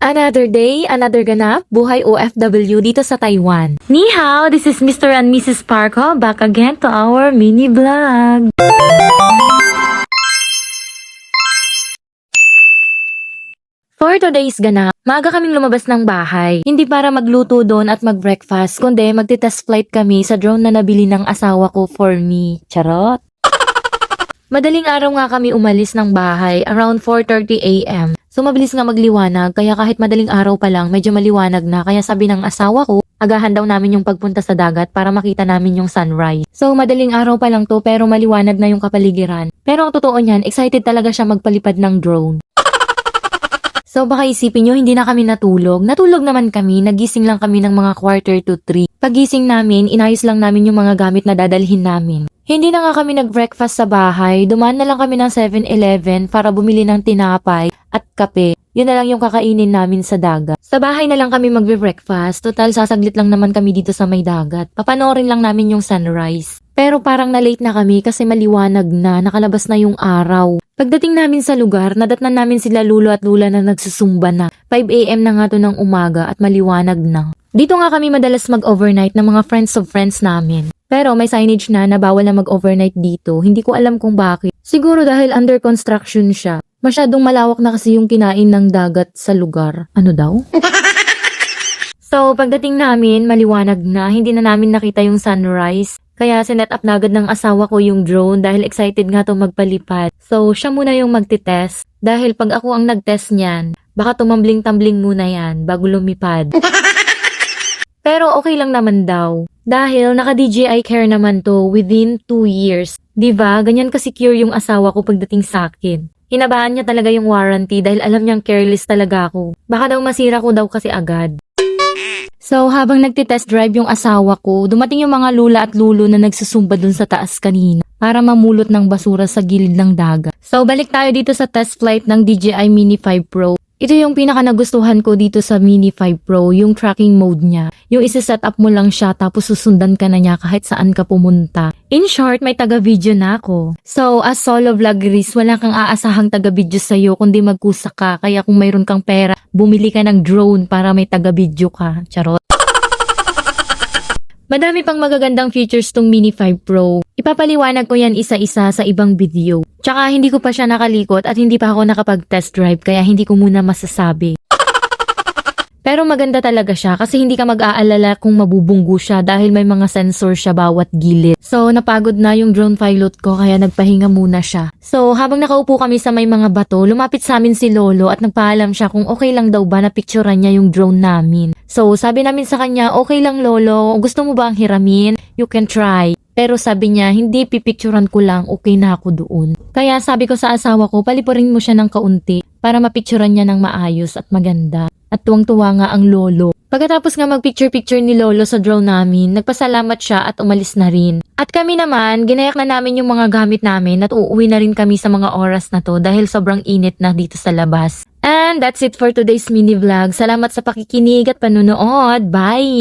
Another day, another ganap, buhay OFW dito sa Taiwan. Ni hao, this is Mr. and Mrs. Parko, back again to our mini vlog. For today's ganap, maaga kaming lumabas ng bahay. Hindi para magluto doon at mag-breakfast, kundi magti-test flight kami sa drone na nabili ng asawa ko for me. Charot! Madaling araw nga kami umalis ng bahay, around 4:30 AM. So mabilis nga magliwanag, kaya kahit madaling araw pa lang, medyo maliwanag na. Kaya sabi ng asawa ko, agahan daw namin yung pagpunta sa dagat para makita namin yung sunrise. So madaling araw pa lang to pero maliwanag na yung kapaligiran. Pero ang totoo niyan, excited talaga siya magpalipad ng drone. So baka isipin nyo, hindi na kami natulog. Natulog naman kami, nagising lang kami ng mga 2:45. Pagising namin, inayos lang namin yung mga gamit na dadalhin namin. Hindi na nga kami nag-breakfast sa bahay, dumaan na lang kami ng 7-Eleven para bumili ng tinapay at kape. Yun na lang yung kakainin namin sa dagat. Sa bahay na lang kami magbe-breakfast, total sasaglit lang naman kami dito sa may dagat. Papanoorin lang namin yung sunrise. Pero parang na-late na kami kasi maliwanag na, nakalabas na yung araw. Pagdating namin sa lugar, nadatnan namin sila lulo at lula na nagsusumba na. 5 AM na nga to ng umaga at maliwanag na. Dito nga kami madalas mag-overnight ng mga friends of friends namin. Pero may signage na bawal na mag-overnight dito. Hindi ko alam kung bakit. Siguro dahil under construction siya. Masyadong malawak na kasi yung kinain ng dagat sa lugar. Ano daw? So, pagdating namin, maliwanag na. Hindi na namin nakita yung sunrise. Kaya sinet up na agad ng asawa ko yung drone dahil excited nga to magpalipad. So, siya muna yung magtitest. Dahil pag ako ang nagtest niyan, baka tumambling-tambling muna yan bago lumipad. Pero okay lang naman daw. Dahil naka-DJI Care naman to within 2 years. Diba? Ganyan ka-secure yung asawa ko pagdating sa akin. Hinabaan niya talaga yung warranty dahil alam niyang careless talaga ako. Baka daw masira ko daw kasi agad. So, habang nagtitest drive yung asawa ko, dumating yung mga lula at lulo na nagsusumba dun sa taas kanina para mamulot ng basura sa gilid ng dagat. So, balik tayo dito sa test flight ng DJI Mini 5 Pro. Ito yung pinaka nagustuhan ko dito sa Mini 5 Pro, yung tracking mode niya. Yung isa-set up mo lang siya tapos susundan ka na niya kahit saan ka pumunta. In short, may taga-video na ako. So, as solo vloggeries, wala kang aasahang taga-video sa'yo kundi magkusa ka. Kaya kung mayroon kang pera, bumili ka ng drone para may taga-video ka. Charot. Madami pang magagandang features tong Mini 5 Pro. Ipapaliwanag ko yan isa-isa sa ibang video. Tsaka hindi ko pa siya nakalikot at hindi pa ako nakapag-test drive kaya hindi ko muna masasabi. Pero maganda talaga siya kasi hindi ka mag-aalala kung mabubunggo siya dahil may mga sensor siya bawat gilid. So napagod na yung drone pilot ko kaya nagpahinga muna siya. So habang nakaupo kami sa may mga bato, lumapit sa amin si Lolo at nagpaalam siya kung okay lang daw ba na picturean niya yung drone namin. So sabi namin sa kanya, okay lang Lolo, gusto mo ba ang hiramin? You can try. Pero sabi niya, hindi pipicturan ko lang, okay na ako doon. Kaya sabi ko sa asawa ko, palipurin mo siya ng kaunti para mapicturan niya ng maayos at maganda. At tuwang-tuwa nga ang Lolo. Pagkatapos nga magpicture-picture ni Lolo sa drone namin, nagpasalamat siya at umalis na rin. At kami naman, ginayak na namin yung mga gamit namin at uuwi na rin kami sa mga oras na to dahil sobrang init na dito sa labas. And that's it for today's mini vlog. Salamat sa pakikinig at panunood. Bye!